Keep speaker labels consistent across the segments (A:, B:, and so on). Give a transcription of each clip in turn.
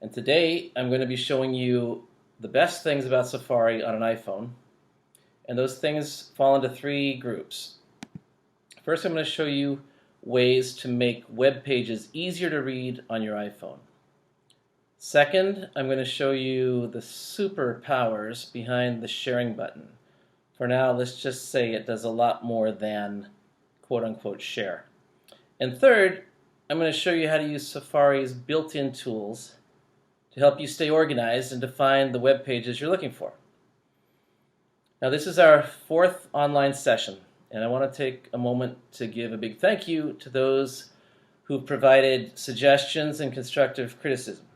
A: And today I'm going to be showing you the best things about Safari on an iPhone. And those things fall into three groups. First, I'm going to show you ways to make web pages easier to read on your iPhone. Second, I'm going to show you the superpowers behind the sharing button. For now, let's just say it does a lot more than quote-unquote share. And third, I'm going to show you how to use Safari's built-in tools to help you stay organized and to find the web pages you're looking for. Now, this is our fourth online session, and I want to take a moment to give a big thank you to those who've provided suggestions and constructive criticism.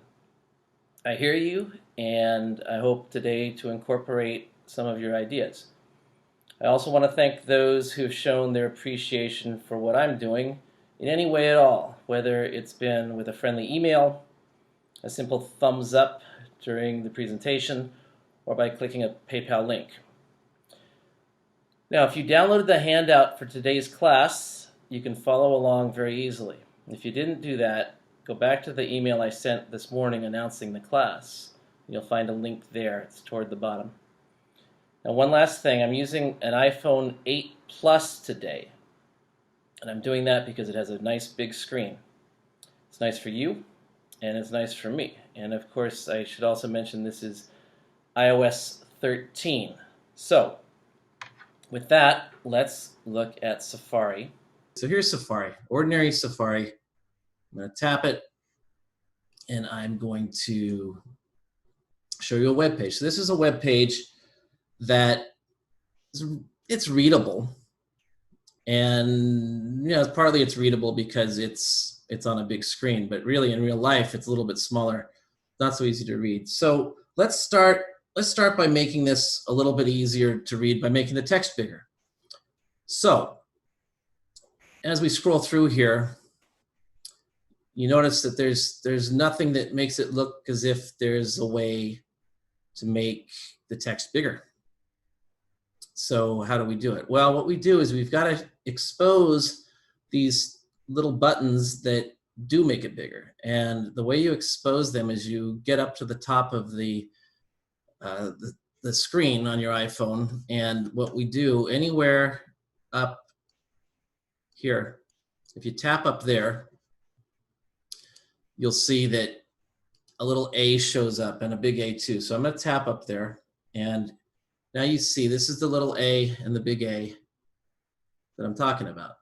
A: I hear you, and I hope today to incorporate some of your ideas. I also want to thank those who've shown their appreciation for what I'm doing in any way at all, whether it's been with a friendly email, a simple thumbs up during the presentation, or by clicking a PayPal link. Now, if you downloaded the handout for today's class, you can follow along very easily. If you didn't do that, go back to the email I sent this morning announcing the class. You'll find a link there. It's toward the bottom. Now, one last thing. I'm using an iPhone 8 Plus today. And I'm doing that because it has a nice big screen. It's nice for you, and it's nice for me. And of course, I should also mention this is iOS 13. So, with that, let's look at Safari. So here's Safari, ordinary Safari. I'm going to tap it, and I'm going to show you a web page. So this is a web page that it's readable, and partly it's readable because it's on a big screen, but really in real life it's a little bit smaller, not so easy to read. So let's start by making this a little bit easier to read by making the text bigger. So as we scroll through here, you notice that there's nothing that makes it look as if there's a way to make the text bigger. So how do we do it? Well, what we do is we've got to expose these little buttons that do make it bigger. And the way you expose them is you get up to the top of the screen on your iPhone, and what we do, anywhere up here, if you tap up there, you'll see that a little A shows up and a big A too. So I'm going to tap up there, and now you see this is the little A and the big A that I'm talking about.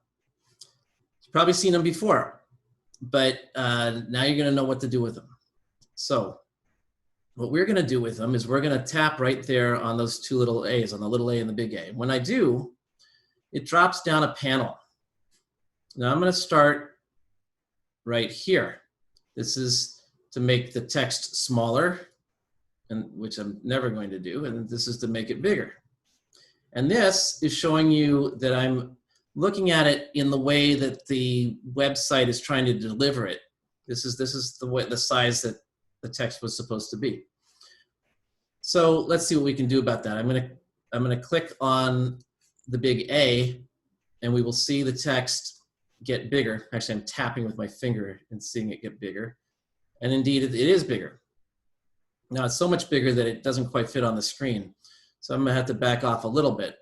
A: You've probably seen them before, but now you're going to know what to do with them. So what we're going to do with them is we're going to tap right there on those two little A's, on the little A and the big A. When I do, it drops down a panel. Now I'm going to start right here. This is to make the text smaller, and which I'm never going to do, and this is to make it bigger. And this is showing you that I'm looking at it in the way that the website is trying to deliver it. This is the size that the text was supposed to be. So let's see what we can do about that. I'm going to click on the big A, and we will see the text get bigger. Actually, I'm tapping with my finger and seeing it get bigger. And indeed, it is bigger. Now, it's so much bigger that it doesn't quite fit on the screen. So I'm going to have to back off a little bit.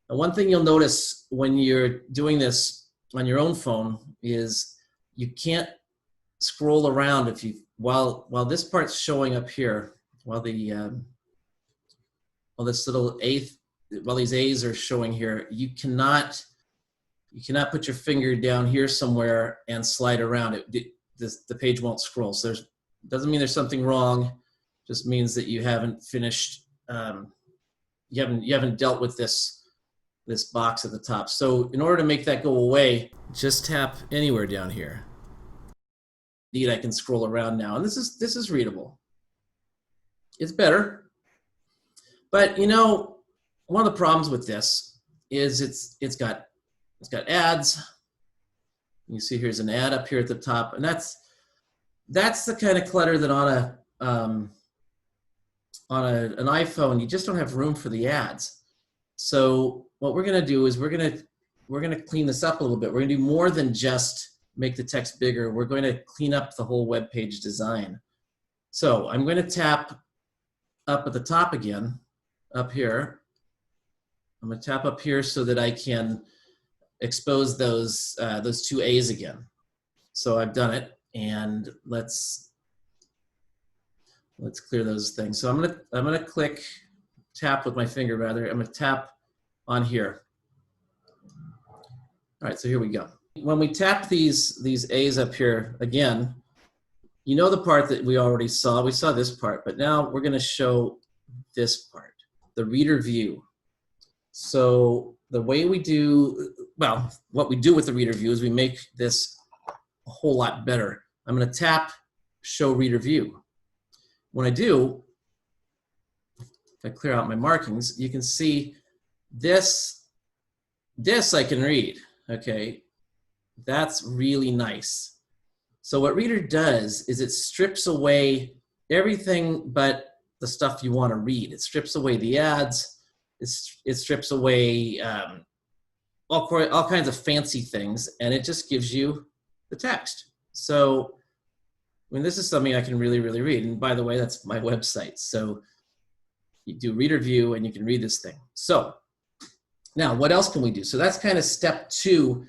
A: Now, one thing you'll notice when you're doing this on your own phone is you can't scroll around while this part's showing up here, while this little A, while these A's are showing here, you cannot put your finger down here somewhere and slide around it. The page won't scroll. So doesn't mean there's something wrong. Just means that you haven't finished. You haven't dealt with this box at the top. So in order to make that go away, just tap anywhere down here. Indeed, I can scroll around now, and this is readable. It's better, but one of the problems with this is it's got ads. You see here's an ad up here at the top, and that's the kind of clutter that on an iPhone you just don't have room for the ads. So what we're going to do is we're going to clean this up a little bit. We're going to do more than just make the text bigger. We're going to clean up the whole web page design. So I'm going to tap up at the top again, up here. I'm going to tap up here so that I can expose those two A's again. So I've done it, and let's clear those things. So I'm gonna tap with my finger rather. I'm gonna tap on here. All right, so here we go. When we tap these A's up here again, you know the part that we already saw. We saw this part, but now we're gonna show this part, the reader view. So the way we do, well, what we do with the reader view is we make this a whole lot better. I'm gonna tap show reader view. When I do, if I clear out my markings, you can see this I can read, okay? That's really nice. So what Reader does is it strips away everything but the stuff you want to read. It strips away the ads, it strips away all kinds of fancy things, and it just gives you the text. So I mean, this is something I can really, really read. And by the way, that's my website. So you do reader view and you can read this thing. So now what else can we do? So that's kind of step 2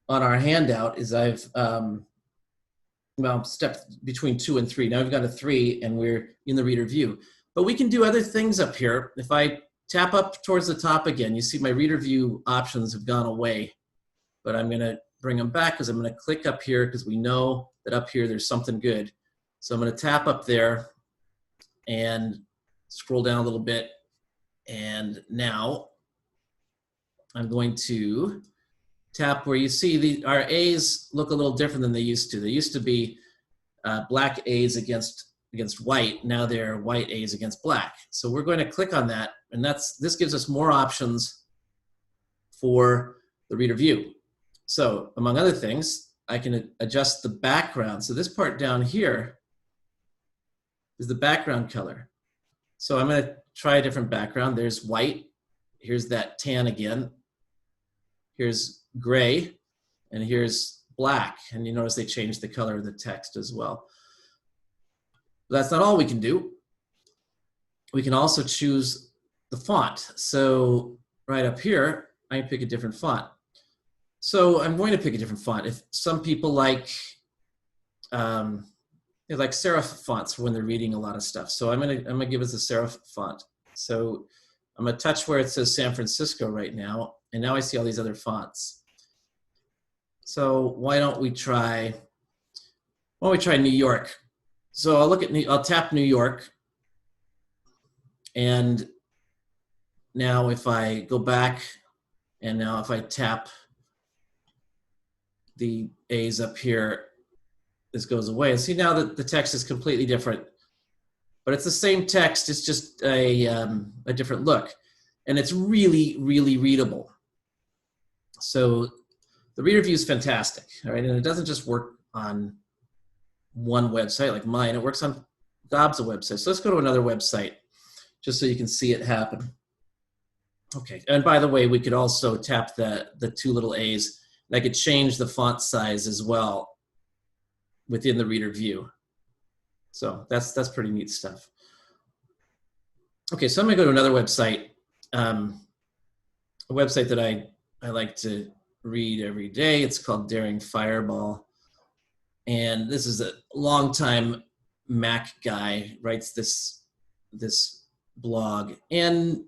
A: on our handout is I've, well, step between 2 and 3. Now we've got to 3 and we're in the reader view. But we can do other things up here. If I tap up towards the top again, you see my reader view options have gone away. But I'm going to bring them back because I'm going to click up here because we know that up here there's something good. So I'm going to tap up there and scroll down a little bit. And now I'm going to tap where you see our A's look a little different than they used to. They used to be black A's against white. Now they're white A's against black. So we're going to click on that, and this gives us more options for the reader view. So among other things, I can adjust the background. So this part down here is the background color. So I'm going to try a different background. There's white. Here's that tan again. Here's gray. And here's black. And you notice they changed the color of the text as well. But that's not all we can do. We can also choose the font. So right up here, I can pick a different font. So I'm going to pick a different font. If some people like serif fonts for when they're reading a lot of stuff. So I'm gonna give us a serif font. So I'm gonna touch where it says San Francisco right now, and now I see all these other fonts. So why don't we try New York? So I'll tap New York, and now if I go back, and now if I tap the A's up here, this goes away. And see now that the text is completely different, but it's the same text. It's just a different look, and it's really, really readable. So the reader view is fantastic, all right? And it doesn't just work on one website like mine. It works on gobs of websites. So let's go to another website just so you can see it happen. Okay, and by the way, we could also tap the 2 little A's. I could change the font size as well within the reader view. So that's pretty neat stuff. Okay, so I'm gonna go to another website, a website that I like to read every day. It's called Daring Fireball. And this is a longtime Mac guy, writes this blog. And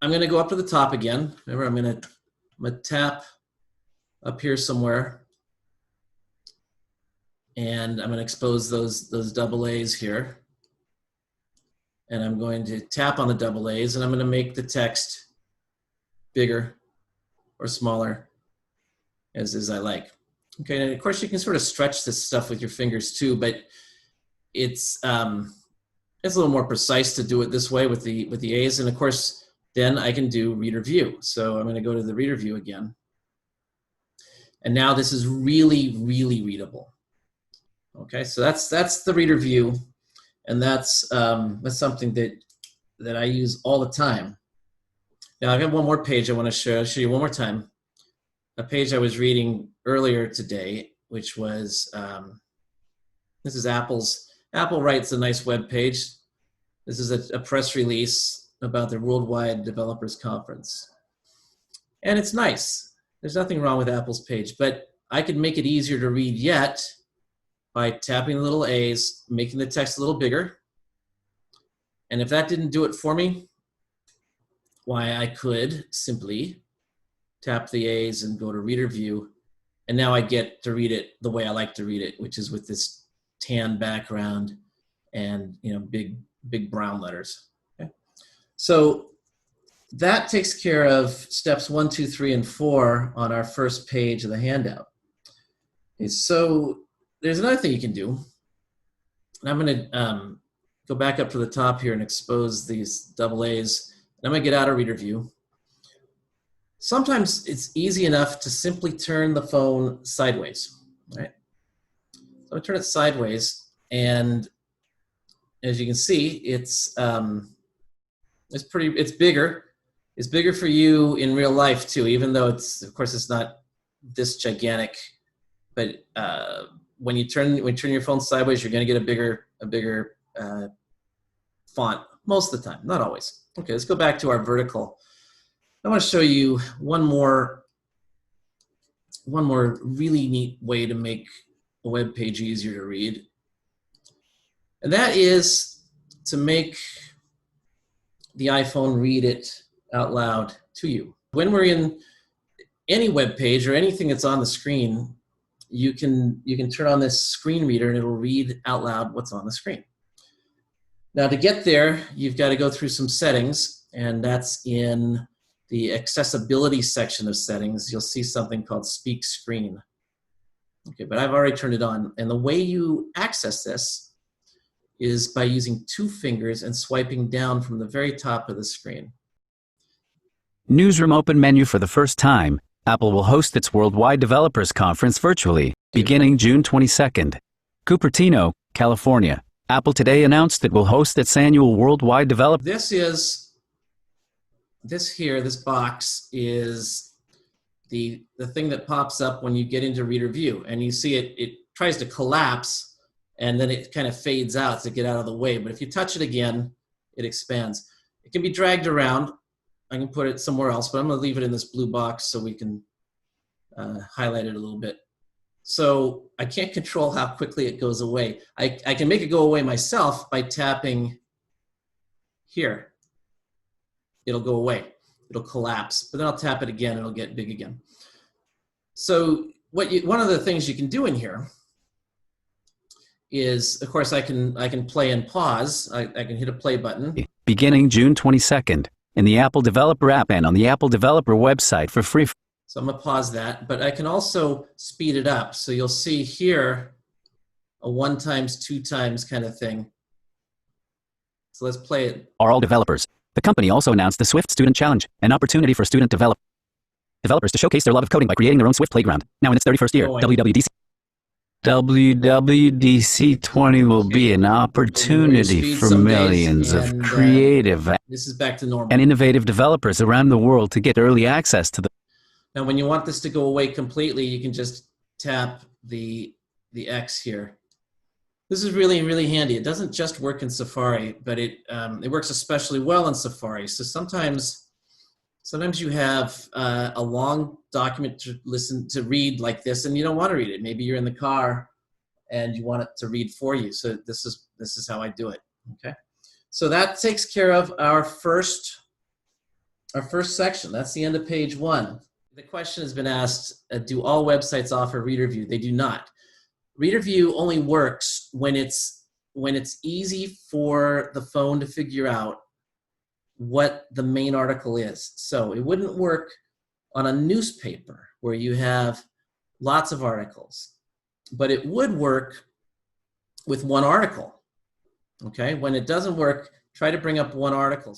A: I'm gonna go up to the top again. Remember, I'm gonna tap up here somewhere, and I'm going to expose those double A's here, and I'm going to tap on the double A's, and I'm going to make the text bigger or smaller as I like. Okay, and of course you can sort of stretch this stuff with your fingers too, but it's a little more precise to do it this way with the A's, and of course then I can do reader view. So I'm going to go to the reader view again. And now this is really, really readable. Okay, so that's the reader view. And that's something that I use all the time. Now I've got one more page I want to show you one more time. A page I was reading earlier today, which was, this is Apple's Apple writes a nice web page. This is a press release about the Worldwide Developers Conference. And it's nice. There's nothing wrong with Apple's page, but I could make it easier to read yet by tapping the little A's, making the text a little bigger. And if that didn't do it for me, why, I could simply tap the A's and go to Reader View, and now I get to read it the way I like to read it, which is with this tan background and big brown letters. Okay? So that takes care of steps 1, 2, 3, and 4 on our first page of the handout. Okay, so there's another thing you can do. And I'm going to go back up to the top here and expose these double A's. And I'm going to get out of Reader View. Sometimes it's easy enough to simply turn the phone sideways, right? So I turn it sideways, and as you can see, it's bigger. It's bigger for you in real life too, even though of course it's not this gigantic. But when you turn your phone sideways, you're going to get a bigger font most of the time, not always. Okay, let's go back to our vertical. I want to show you one more really neat way to make a web page easier to read. And that is to make the iPhone read it out loud to you. When we're in any web page or anything that's on the screen, you can turn on this screen reader and it'll read out loud what's on the screen. Now to get there, you've got to go through some settings, and that's in the accessibility section of settings. You'll see something called Speak Screen. Okay, but I've already turned it on, and the way you access this is by using 2 fingers and swiping down from the very top of the screen.
B: Newsroom open menu for the first time. Apple will host its Worldwide Developers Conference virtually, beginning June 22nd. Cupertino, California. Apple today announced it will host its annual Worldwide Developer.
A: This box is the thing that pops up when you get into Reader View, and you see it tries to collapse, and then it kind of fades out to get out of the way. But if you touch it again, it expands. It can be dragged around. I can put it somewhere else, but I'm going to leave it in this blue box so we can highlight it a little bit. So I can't control how quickly it goes away. I can make it go away myself by tapping here. It'll go away. It'll collapse, but then I'll tap it again, it'll get big again. So one of the things you can do in here is, of course, I can play and pause. I can hit a play button.
B: Beginning June 22nd in the Apple Developer app and on the Apple Developer website for free.
A: So I'm going to pause that, but I can also speed it up. So you'll see here a 1 times 2 times kind of thing. So let's play it.
B: Are all developers. The company also announced the Swift Student Challenge, an opportunity for student developers to showcase their love of coding by creating their own Swift playground. Now in its 31st year, WWDC 20 will be an opportunity for millions of creative
A: this is back to normal.
B: And innovative developers around the world to get early access to the.
A: Now when you want this to go away completely, you can just tap the X here. This is really, really handy. It doesn't just work in Safari, but it works especially well in Safari. So sometimes you have a long document to read like this, and you don't want to read it. Maybe you're in the car and you want it to read for you. So this is how I do it. Okay. So that takes care of our first section. That's the end of page 1. The question has been asked: do all websites offer Reader View? They do not. Reader View only works when it's easy for the phone to figure out what the main article is. So it wouldn't work on a newspaper where you have lots of articles, but it would work with one article. Okay, when it doesn't work, try to bring up one article.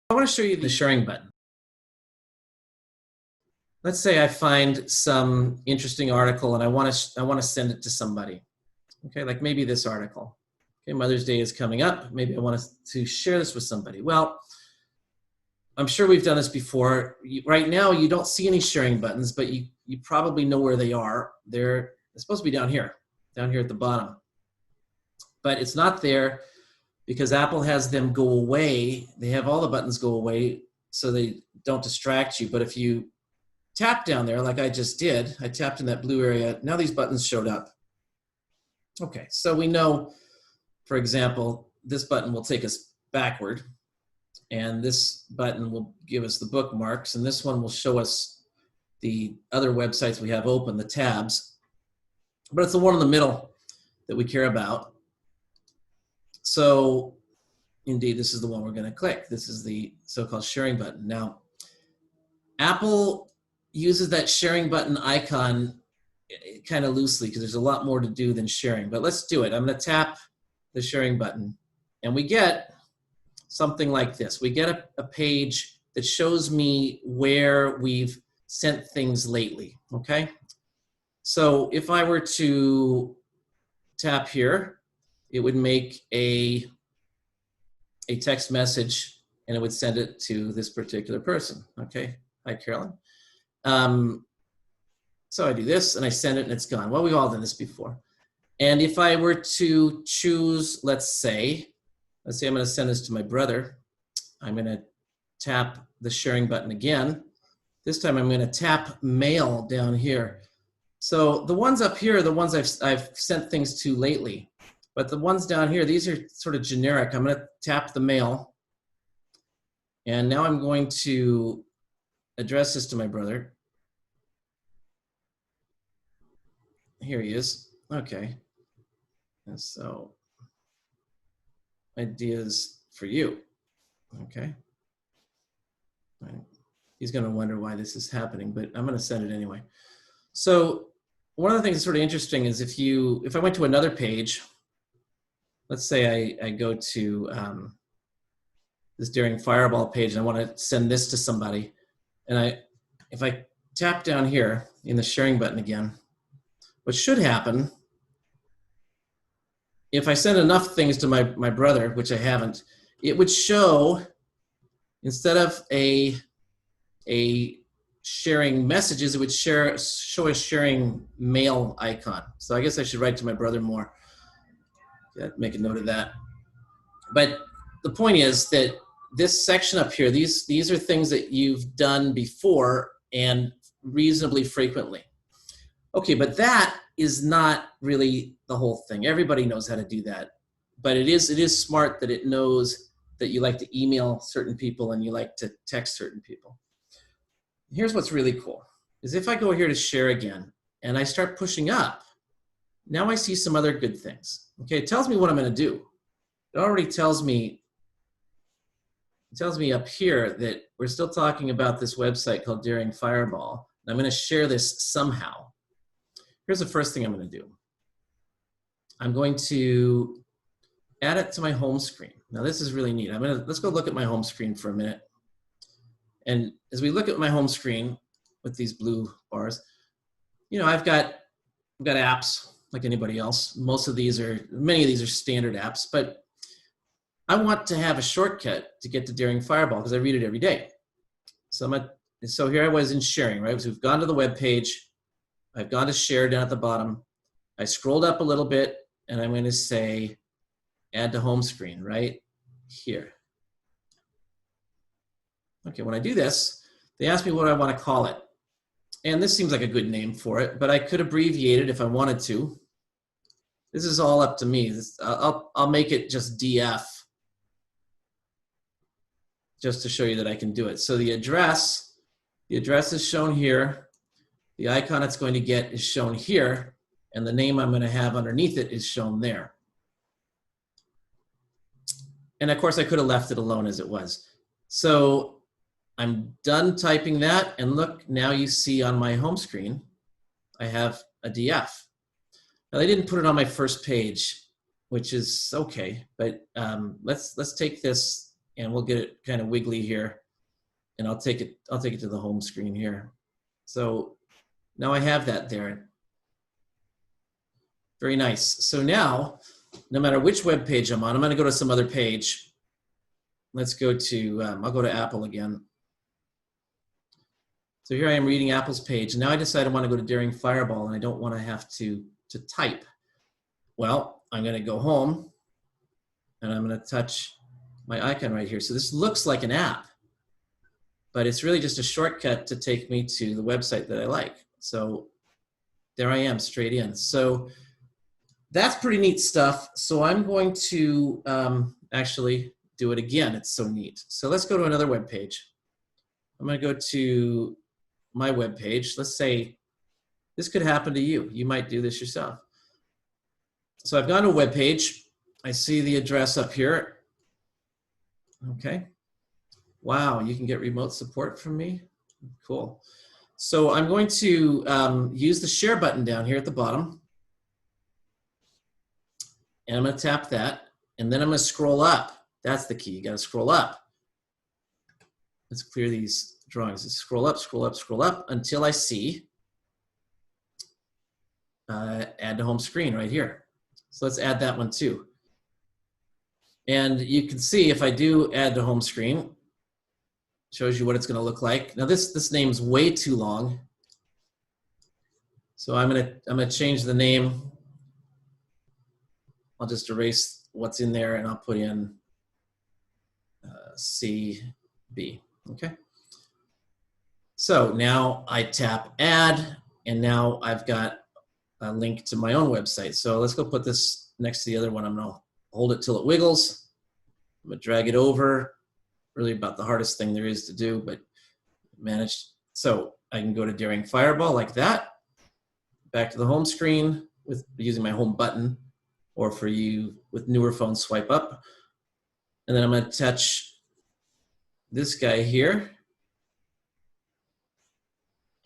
A: I want to show you the sharing button. Let's say I find some interesting article and I want to send it to somebody. Okay, like maybe this article. Okay, Mother's Day is coming up. Maybe I want to share this with somebody. Well, I'm sure we've done this before. Right now, you don't see any sharing buttons, but you probably know where they are. They're supposed to be down here at the bottom. but it's not there because Apple has them go away. They have all the buttons go away so they don't distract you. But if you tap down there, like I just did, I tapped in that blue area, now these buttons showed up. Okay, so we know, for example, this button will take us backward, and this button will give us the bookmarks, and this one will show us the other websites we have open, the tabs. But it's the one in the middle that we care about. So indeed, this is the one we're going to click. This is the so-called sharing button. Now, Apple uses that sharing button icon kind of loosely because there's a lot more to do than sharing. But let's do it. I'm going to tap the sharing button, and we get something like this. We get a page that shows me where we've sent things lately, okay? So if I were to tap here, it would make a text message, and it would send it to this particular person, okay? Hi, Carolyn. So I do this, and I send it, and it's gone. Well, we've all done this before. And if I were to choose, let's say I'm going to send this to my brother. I'm going to tap the sharing button again. This time I'm going to tap mail down here. So the ones up here are the ones I've sent things to lately. But the ones down here, these are sort of generic. I'm going to tap the mail. And now I'm going to address this to my brother. Here he is. Okay. And so ideas for you. Okay. Right. He's going to wonder why this is happening, but I'm going to send it anyway. So one of the things that's sort of interesting is if I went to another page, let's say I go to this Daring Fireball page and I want to send this to somebody, and if I tap down here in the sharing button again, what should happen, if I send enough things to my brother, which I haven't, it would show, instead of a sharing messages, it would show a sharing mail icon. So I guess I should write to my brother more. Make a note of that. But the point is that this section up here, these are things that you've done before and reasonably frequently. Okay, but that is not really the whole thing. Everybody knows how to do that. But it is smart that it knows that you like to email certain people and you like to text certain people. Here's what's really cool, is if I go here to share again and I start pushing up, now I see some other good things. Okay, it tells me what I'm going to do. It already tells me up here that we're still talking about this website called Daring Fireball. I'm going to share this somehow. Here's the first thing I'm going to do. I'm going to add it to my home screen. Now this is really neat. Let's go look at my home screen for a minute. And as we look at my home screen with these blue bars, I've got apps like anybody else. Many of these are standard apps, but I want to have a shortcut to get to Daring Fireball because I read it every day. So here I was in sharing, right? So we've gone to the web page. I've gone to share down at the bottom. I scrolled up a little bit and I'm going to say add to home screen right here. Okay, when I do this, they ask me what I want to call it. And this seems like a good name for it, but I could abbreviate it if I wanted to. This is all up to me. I'll make it just DF, just to show you that I can do it. So the address is shown here. The icon it's going to get is shown here, and the name I'm going to have underneath it is shown there. And of course, I could have left it alone as it was. So I'm done typing that, and look, now you see on my home screen, I have a DF. Now they didn't put it on my first page, which is okay, but let's take this and we'll get it kind of wiggly here, and I'll take it to the home screen here. So now I have that there. Very nice. So now, no matter which web page I'm on, I'm going to go to some other page. Let's go to, I'll go to Apple again. So here I am reading Apple's page. And now I decide I want to go to Daring Fireball and I don't want to have to type. Well, I'm going to go home and I'm going to touch my icon right here. So this looks like an app, but it's really just a shortcut to take me to the website that I like. So there I am, straight in. So that's pretty neat stuff. So I'm going to actually do it again. It's so neat. So let's go to another web page. I'm going to go to my web page. Let's say this could happen to you. You might do this yourself. So I've gone to a web page. I see the address up here. Okay. Wow, you can get remote support from me. Cool. So I'm going to use the share button down here at the bottom. And I'm going to tap that. And then I'm going to scroll up. That's the key. You got to scroll up. Let's clear these drawings. Let's scroll up, scroll up, scroll up until I see add to home screen right here. So let's add that one too. And you can see if I do add to home screen, shows you what it's going to look like. Now this name's way too long. So I'm gonna change the name. I'll just erase what's in there and I'll put in CB. Okay. So now I tap add, and now I've got a link to my own website. So let's go put this next to the other one. I'm gonna hold it till it wiggles. I'm gonna drag it over. Really about the hardest thing there is to do, but managed. So I can go to Daring Fireball like that. Back to the home screen with using my home button, or for you with newer phones, swipe up. And then I'm gonna touch this guy here.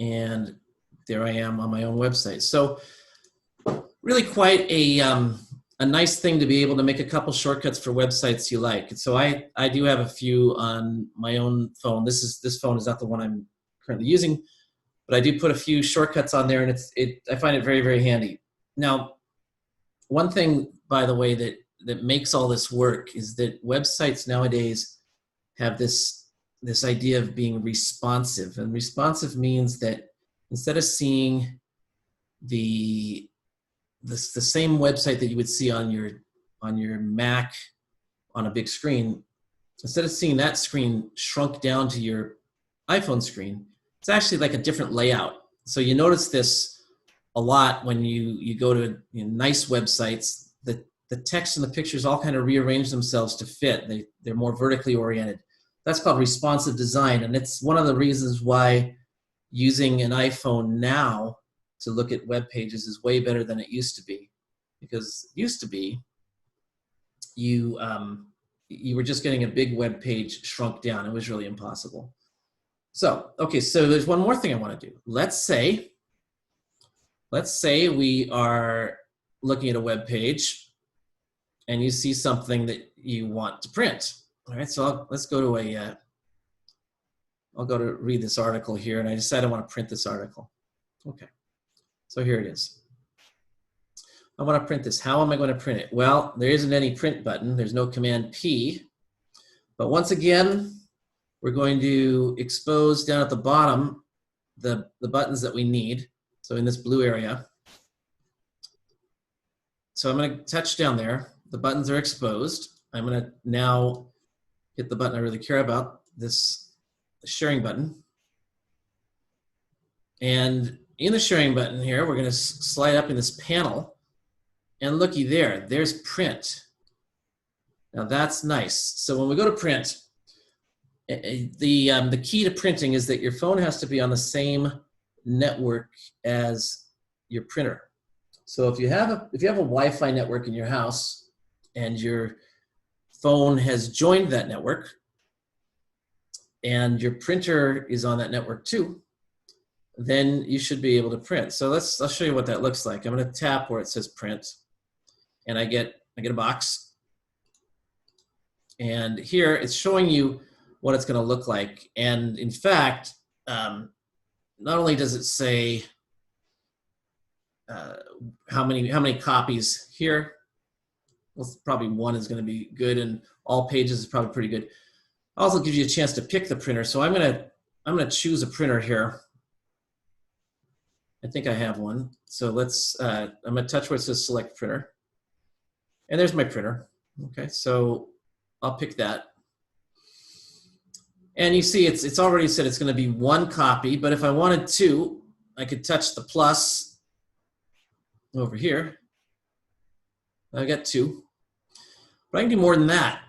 A: And there I am on my own website. So really quite a nice thing to be able to make a couple shortcuts for websites you like. So I do have a few on my own phone. This phone is not the one I'm currently using, but I do put a few shortcuts on there, and I find it very, very handy. Now, one thing, by the way, that makes all this work is that websites nowadays have this idea of being responsive. And responsive means that instead of seeing the same website that you would see on your Mac on a big screen, instead of seeing that screen shrunk down to your iPhone screen, it's actually like a different layout. So you notice this a lot when you go to nice websites. The text and the pictures all kind of rearrange themselves to fit. They're more vertically oriented. That's called responsive design, and it's one of the reasons why using an iPhone now to look at web pages is way better than it used to be. Because it used to be you were just getting a big web page shrunk down. It was really impossible. So, okay, so there's one more thing I want to do. Let's say we are looking at a web page and you see something that you want to print. All right, so let's go to I'll go to read this article here, and I decide I want to print this article. Okay, so here it is. I want to print this. How am I going to print it? Well, there isn't any print button. There's no Command P. But once again, we're going to expose down at the bottom the buttons that we need. So in this blue area. So I'm going to touch down there. The buttons are exposed. I'm going to now hit the button I really care about, this sharing button. And in the sharing button here, we're going to slide up in this panel. And looky there, there's print. Now that's nice. So when we go to print, the key to printing is that your phone has to be on the same network as your printer. So if you have a Wi-Fi network in your house and your phone has joined that network and your printer is on that network too, then you should be able to print. So I'll show you what that looks like. I'm going to tap where it says print, and I get a box. And here it's showing you what it's going to look like. And in fact, not only does it say how many copies here, well, probably one is going to be good, and all pages is probably pretty good. Also gives you a chance to pick the printer. So I'm gonna choose a printer here. I think I have one. So I'm gonna touch where it says select printer. And there's my printer. Okay, so I'll pick that. And you see it's already said it's going to be one copy, but if I wanted to, I could touch the plus over here. I got 2. But I can do more than that.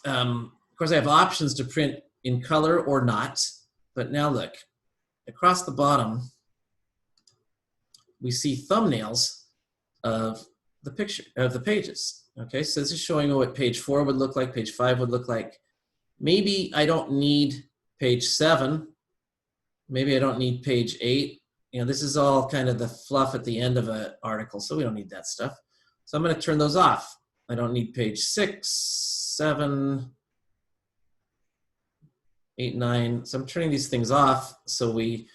A: Of course, I have options to print in color or not. But now look, across the bottom, we see thumbnails of the picture of the pages. Okay, so this is showing what page 4 would look like, page 5 would look like. Maybe I don't need page 7. Maybe I don't need page 8. You know, this is all kind of the fluff at the end of an article, so we don't need that stuff. So I'm going to turn those off. I don't need page 6, 7, 8, 9. So I'm turning these things off so we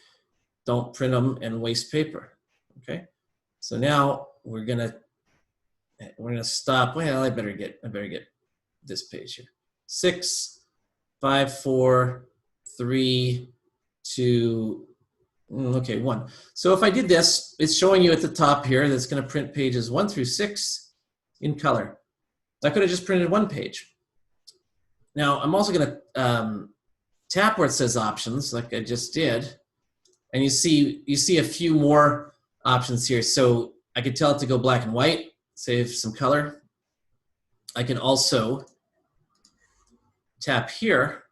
A: don't print them and waste paper. Okay. So now we're gonna stop. Well, I better get this page here. 6, 5, 4, 3, 2. Okay, 1. So if I did this, it's showing you at the top here that's going to print pages 1 through 6 in color. I could have just printed 1 page. Now I'm also going to tap where it says options, like I just did, and you see a few more options here. So I could tell it to go black and white, save some color. I can also tap here,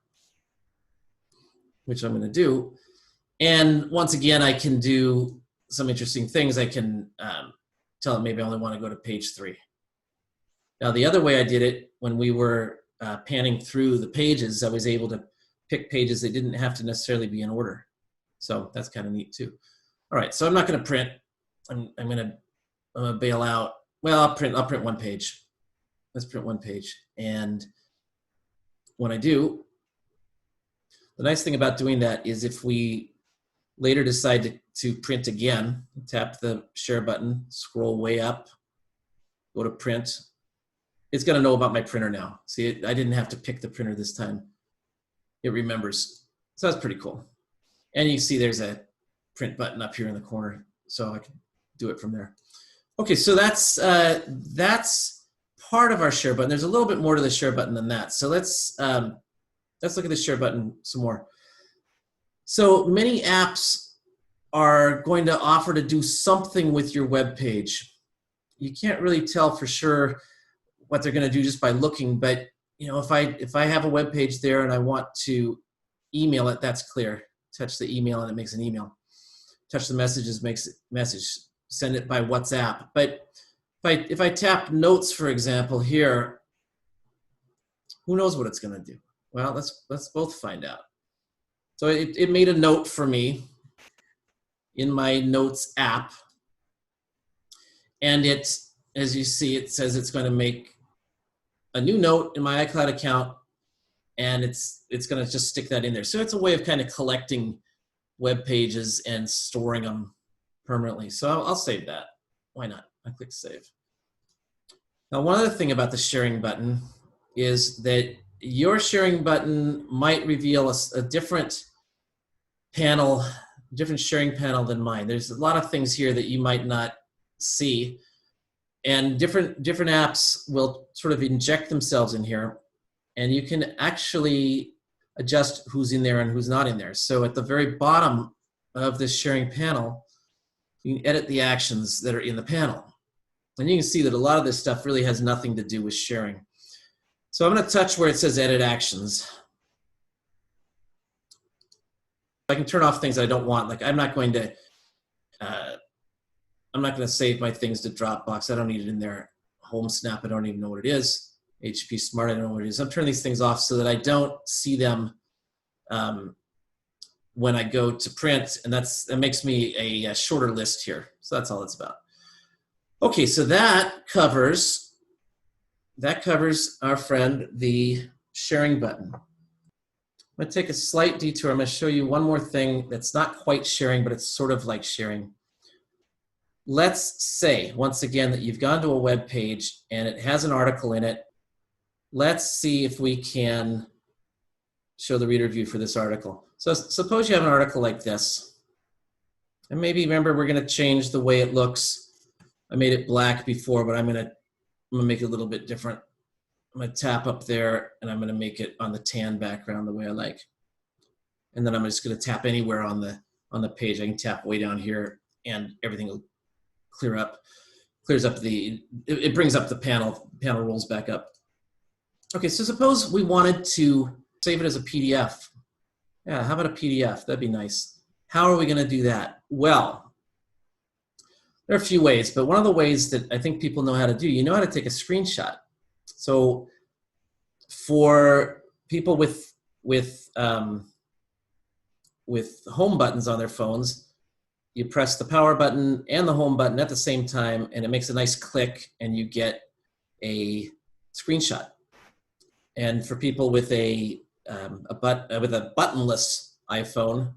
A: which I'm going to do. And once again, I can do some interesting things. I can tell it maybe I only want to go to page 3. Now, the other way I did it, when we were panning through the pages, I was able to pick pages that didn't have to necessarily be in order. So that's kind of neat too. All right, so I'm not going to print. I'm going to bail out. Well, I'll print 1 page. Let's print 1 page. And when I do, the nice thing about doing that is if we later decide to print again, tap the share button, scroll way up, go to print. It's going to know about my printer now. See, I didn't have to pick the printer this time. It remembers. So that's pretty cool. And you see there's a print button up here in the corner, so I can do it from there. Okay, so that's part of our share button. There's a little bit more to the share button than that. So let's look at the share button some more. So many apps are going to offer to do something with your web page. You can't really tell for sure what they're going to do just by looking, but you know, if I have a web page there and I want to email it, that's clear. Touch the email and it makes an email. Touch the messages, makes a message. Send it by WhatsApp. But if I tap notes, for example, here, who knows what it's going to do? Well, let's both find out. So it made a note for me in my notes app, and it, as you see, it says it's going to make a new note in my iCloud account, and it's going to just stick that in there. So it's a way of kind of collecting web pages and storing them permanently. So I'll save that. Why not? I click save. Now, one other thing about the sharing button is that your sharing button might reveal a different panel, different sharing panel than mine. There's a lot of things here that you might not see, and different apps will sort of inject themselves in here, and you can actually adjust who's in there and who's not in there. So at the very bottom of this sharing panel, you can edit the actions that are in the panel. And you can see that a lot of this stuff really has nothing to do with sharing. So I'm going to touch where it says edit actions. I can turn off things I don't want. Like I'm not going to save my things to Dropbox. I don't need it in there. Home Snap, I don't even know what it is. HP Smart, I don't know what it is. I'm turning these things off so that I don't see them when I go to print, and that makes me a shorter list here. So that's all it's about. Okay, so that covers our friend, the sharing button. I'm going to take a slight detour. I'm going to show you one more thing that's not quite sharing, but it's sort of like sharing. Let's say, once again, that you've gone to a web page and it has an article in it. Let's see if we can show the reader view for this article. So suppose you have an article like this. And maybe, remember, we're going to change the way it looks. I made it black before, but I'm going to I'm gonna make it a little bit different. I'm gonna tap up there and I'm gonna make it on the tan background the way I like. And then I'm just gonna tap anywhere on the page. I can tap way down here and everything will clears up it brings up the panel rolls back up. Okay, so suppose we wanted to save it as a PDF. Yeah, how about a PDF? That'd be nice. How are we gonna do that? Well, there are a few ways, but one of the ways that I think people know how to do, you know how to take a screenshot. So for people with home buttons on their phones, you press the power button and the home button at the same time, and it makes a nice click, and you get a screenshot. And for people with a buttonless iPhone,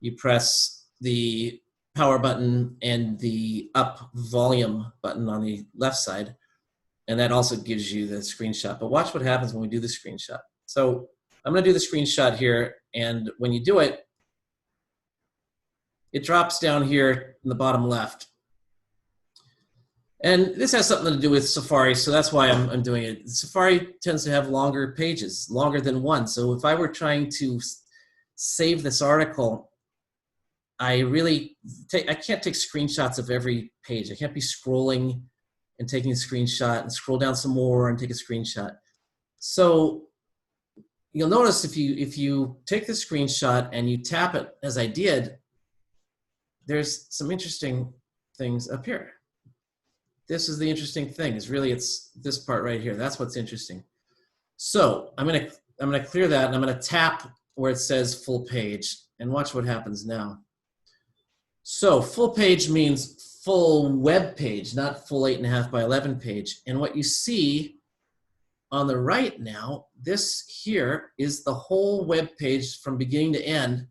A: you press the power button and the up volume button on the left side, and that also gives you the screenshot. But watch what happens when we do the screenshot. So I'm going to do the screenshot here, and when you do it, it drops down here in the bottom left. And this has something to do with Safari, so that's why I'm doing it. Safari tends to have longer pages, longer than one. So if I were trying to save this article, I can't take screenshots of every page. I can't be scrolling and taking a screenshot and scroll down some more and take a screenshot. So you'll notice if you take the screenshot and you tap it, as I did, there's some interesting things up here. This is the interesting thing. It's this part right here. That's what's interesting. So I'm gonna clear that, and I'm gonna tap where it says full page, and watch what happens now. So full page means full web page, not full 8.5 by 11 page. And what you see on the right now, this here is the whole web page from beginning to end.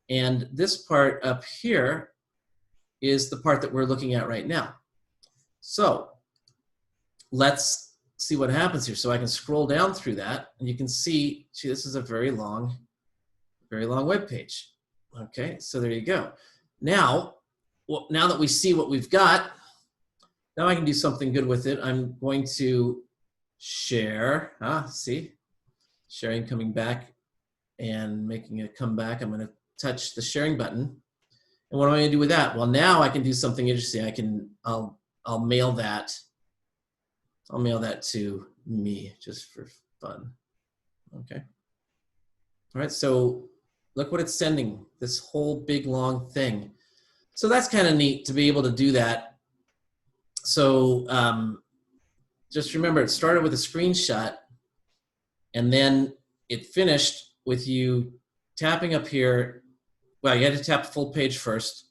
A: And this part up here is the part that we're looking at right now. So let's see what happens here. So I can scroll down through that, and you can see, this is a very long web page. Okay, so there you go. Now that we see what we've got, now I can do something good with it. I'm going to share. See? Sharing coming back and making it come back. I'm going to touch the sharing button. And what am I going to do with that? Well, now I can do something interesting. I'll mail that. I'll mail that to me just for fun. Okay. All right, so look what it's sending, this whole big long thing. So that's kind of neat to be able to do that. So just remember, it started with a screenshot, and then it finished with you tapping up here. Well, you had to tap full page first,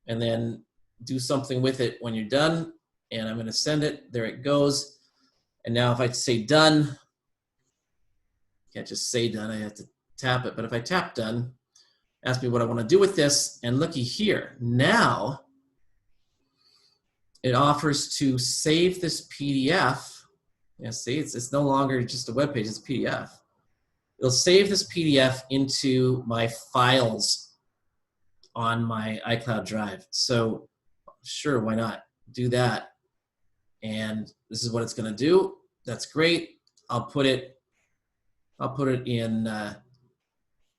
A: and then do something with it when you're done. And I'm going to send it. There it goes. And now if I say done, can't just say done, I have to tap it. But if I tap done, ask me what I want to do with this, and looky here. Now it offers to save this PDF. Yeah, see, it's no longer just a web page, it's a PDF. It'll save this PDF into my files on my iCloud drive. So sure, why not do that? And this is what it's going to do. That's great. I'll put it in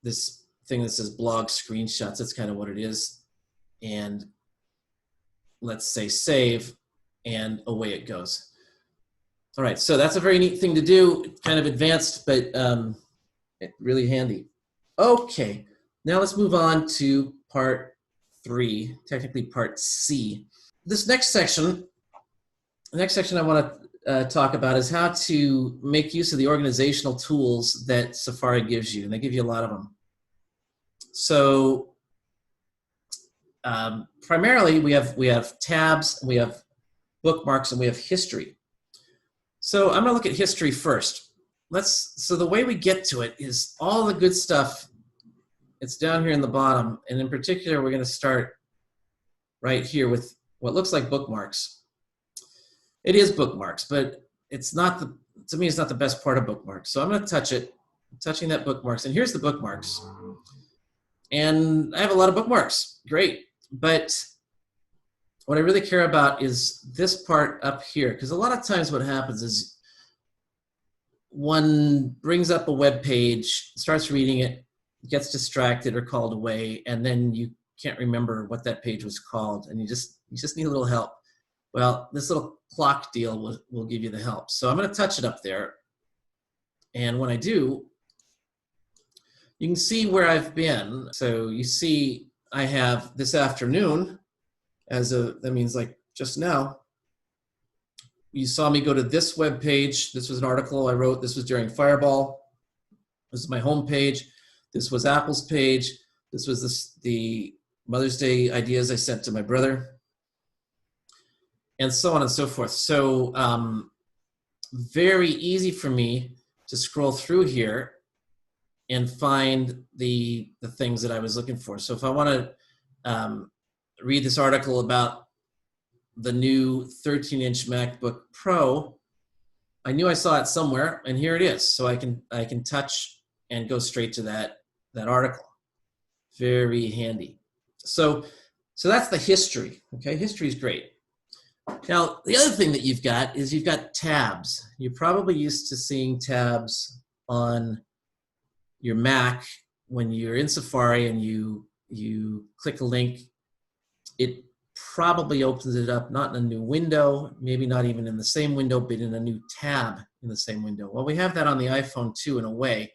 A: this thing that says blog screenshots. That's kind of what it is. And let's say save, and away it goes. All right, so that's a very neat thing to do. It's kind of advanced, but really handy. Okay, now let's move on to part 3, technically part C. This next section, the next section I want to talk about is how to make use of the organizational tools that Safari gives you, and they give you a lot of them. So primarily we have tabs, we have bookmarks, and we have history. So I'm going to look at history first. So the way we get to it is all the good stuff. It's down here in the bottom, and in particular, we're going to start right here with what looks like bookmarks. It is bookmarks, but it's not to me, it's not the best part of bookmarks. So I'm going to touch it, touching that bookmarks, and here's the bookmarks. And I have a lot of bookmarks, great. But what I really care about is this part up here, because a lot of times what happens is one brings up a web page, starts reading it, gets distracted or called away, and then you can't remember what that page was called, and you just need a little help. Well, this little clock deal will give you the help. So I'm going to touch it up there, and when I do, you can see where I've been. So you see I have this afternoon that means like just now. You saw me go to this web page. This was an article I wrote. This was during Fireball. This is my home page. This was Apple's page. This was the Mother's Day ideas I sent to my brother, and so on and so forth. So very easy for me to scroll through here and find the things that I was looking for. So if I want to read this article about the new 13-inch MacBook Pro, I knew I saw it somewhere, and here it is. So I can touch and go straight to that article. Very handy. So that's the history. Okay, history is great. Now the other thing that you've got tabs. You're probably used to seeing tabs on your Mac when you're in Safari and you click a link. It probably opens it up, not in a new window, maybe not even in the same window, but in a new tab in the same window. Well, we have that on the iPhone too, in a way,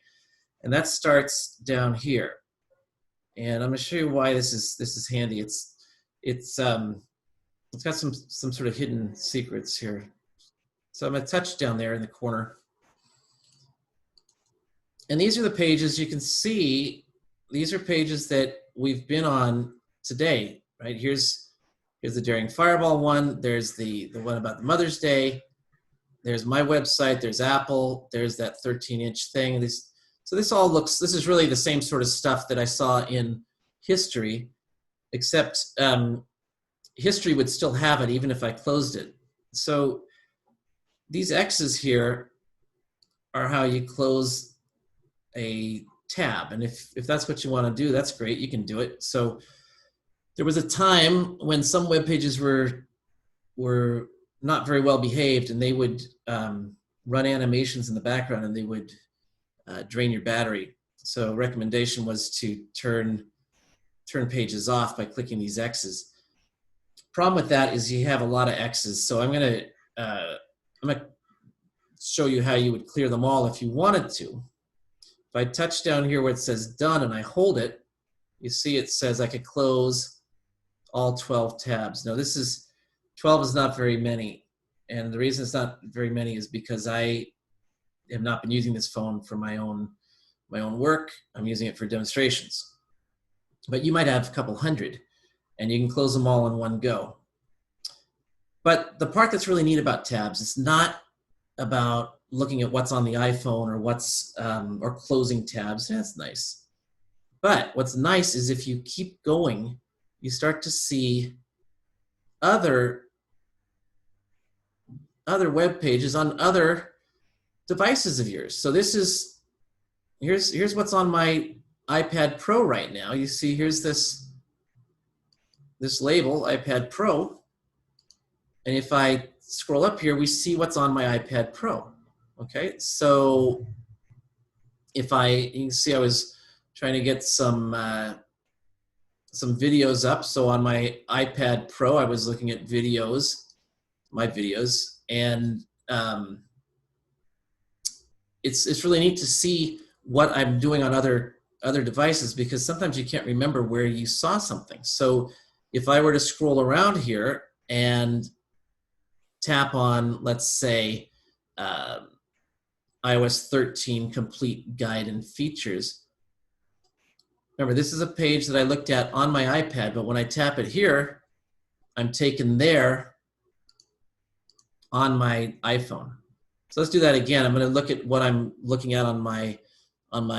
A: and that starts down here. And I'm going to show you why this is handy. It's got some sort of hidden secrets here. So I'm going to touch down there in the corner, and these are the pages you can see. These are pages that we've been on today, right? Here's the Daring Fireball one. There's the one about the Mother's Day. There's my website. There's Apple. There's that 13-inch thing. This is really the same sort of stuff that I saw in history, except history would still have it even if I closed it. So these X's here are how you close a tab. And if that's what you want to do, that's great. You can do it. So there was a time when some web pages were not very well behaved, and they would run animations in the background, and they would drain your battery. So recommendation was to turn pages off by clicking these X's. Problem with that is you have a lot of X's. So I'm gonna show you how you would clear them all if you wanted to. If I touch down here where it says done and I hold it, you see it says I could close all 12 tabs. Now 12 is not very many. And the reason it's not very many is because I have not been using this phone for my own work. I'm using it for demonstrations. But you might have a couple hundred, and you can close them all in one go. But the part that's really neat about tabs is not about looking at what's on the iPhone or or closing tabs. That's nice. But what's nice is if you keep going, you start to see other web pages on other devices of yours. So here's what's on my iPad Pro right now. You see here's this label, iPad Pro. And if I scroll up here, we see what's on my iPad Pro. Okay, so you can see I was trying to get some videos up. So on my iPad Pro, I was looking at my videos, and it's really neat to see what I'm doing on other devices, because sometimes you can't remember where you saw something. So if I were to scroll around here and tap on, let's say, iOS 13 Complete Guide and Features. Remember, this is a page that I looked at on my iPad, but when I tap it here, I'm taken there on my iPhone. So let's do that again. I'm going to look at what I'm looking at on my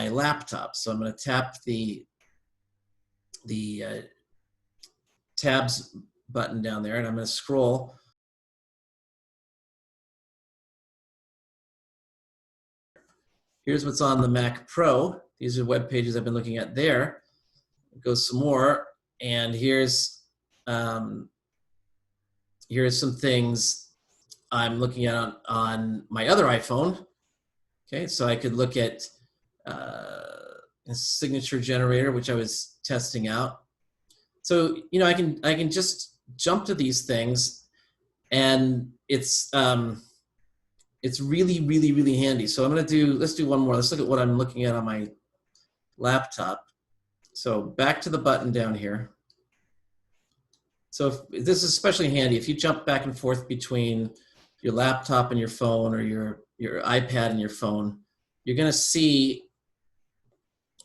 A: laptop. So I'm going to tap the tabs button down there, and I'm going to scroll. Here's what's on the Mac Pro. These are web pages I've been looking at there. It goes some more, and here's here are some things I'm looking at on my other iPhone. Okay, so I could look at a signature generator, which I was testing out. So I can just jump to these things, and it's really, really, really handy. So let's do one more. Let's look at what I'm looking at on my laptop. So back to the button down here. So this is especially handy if you jump back and forth between your laptop and your phone, or your iPad and your phone. You're going to see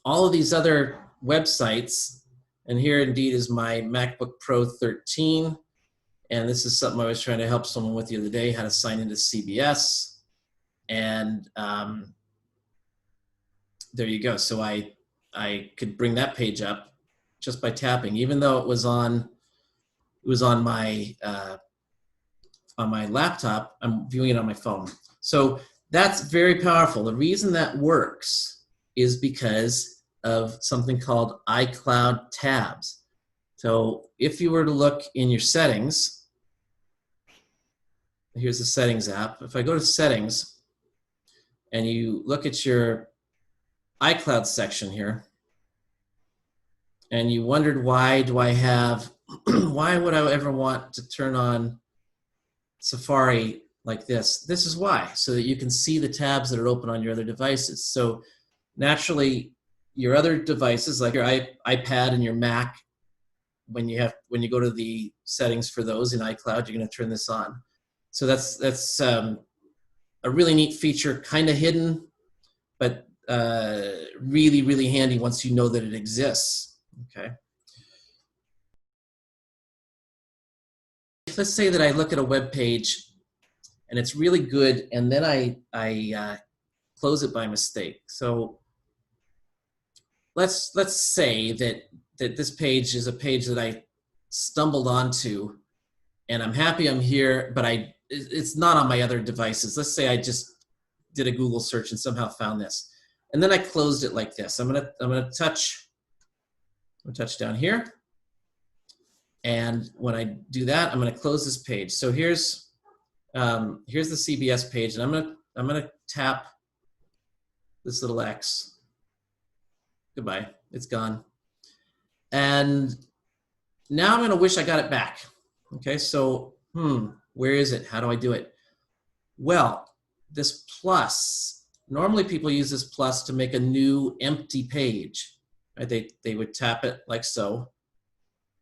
A: all of these other websites. And here indeed is my MacBook Pro 13. And this is something I was trying to help someone with the other day, how to sign into CBS. And there you go. So I could bring that page up just by tapping, even though it was on my laptop. I'm viewing it on my phone. So that's very powerful. The reason that works is because of something called iCloud tabs. So if you were to look in your settings, here's the settings app. If I go to settings and you look at your iCloud section here, and you wondered why would I ever want to turn on Safari like this? This is why, so that you can see the tabs that are open on your other devices. So naturally, your other devices, like your iPad and your Mac, when you go to the settings for those in iCloud, you're going to turn this on. So that's a really neat feature, kind of hidden, but really, really handy once you know that it exists. Okay. Let's say that I look at a web page and it's really good, and then I close it by mistake. So let's say that this page is a page that I stumbled onto, and I'm happy I'm here, but it's not on my other devices. Let's say I just did a Google search and somehow found this, and then I closed it like this. I'm gonna touch down here, and when I do that, I'm gonna close this page. So here's the CBS page, and I'm gonna tap this little X. Goodbye, it's gone. And now I'm gonna wish I got it back. Okay, so where is it? How do I do it? Well, this plus, normally people use this plus to make a new empty page. Right? They would tap it like so.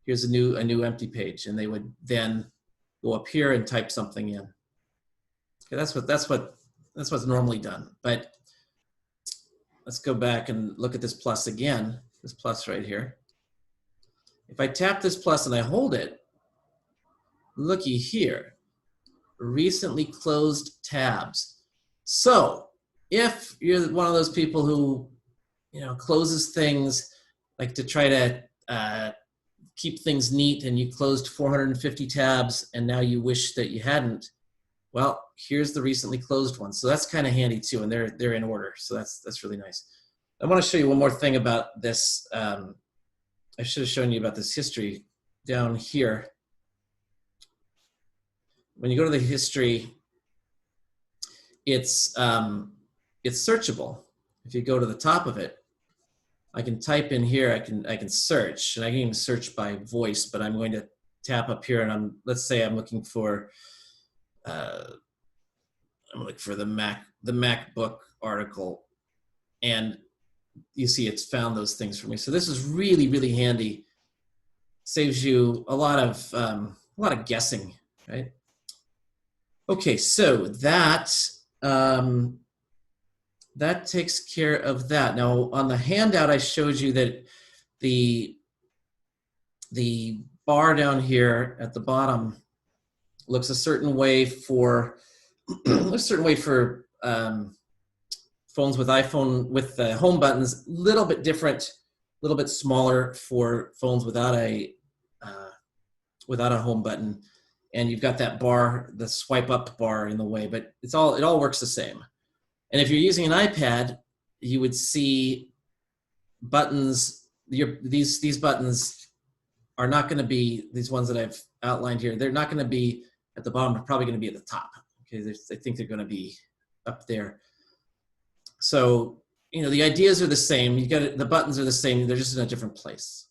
A: Here's a new empty page, and they would then go up here and type something in. Okay, that's what's normally done. But let's go back and look at this plus again. This plus right here. If I tap this plus and I hold it, looky here, recently closed tabs. So if you're one of those people who closes things like to try to keep things neat, and you closed 450 tabs and now you wish that you hadn't, well, here's the recently closed one. So that's kind of handy too, and they're in order. So that's really nice. I want to show you one more thing about this. I should have shown you about this history down here. When you go to the history, it's searchable. If you go to the top of it, I can type in here. I can search, and I can even search by voice. But I'm going to tap up here, and let's say I'm looking for the MacBook article, and you see it's found those things for me. So this is really, really handy. Saves you a lot of guessing, right? Okay, so that takes care of that. Now on the handout, I showed you that the bar down here at the bottom looks a certain way for phones with iPhone with the home buttons. Little bit different, a little bit smaller for phones without a home button. And you've got that bar, the swipe up bar in the way, but it all works the same. And if you're using an iPad, you would see buttons. These buttons are not going to be, these ones that I've outlined here, they're not going to be at the bottom, they're probably going to be at the top. Okay, I think they're going to be up there. So, you know, the ideas are the same. You got it, the buttons are the same. They're just in a different place.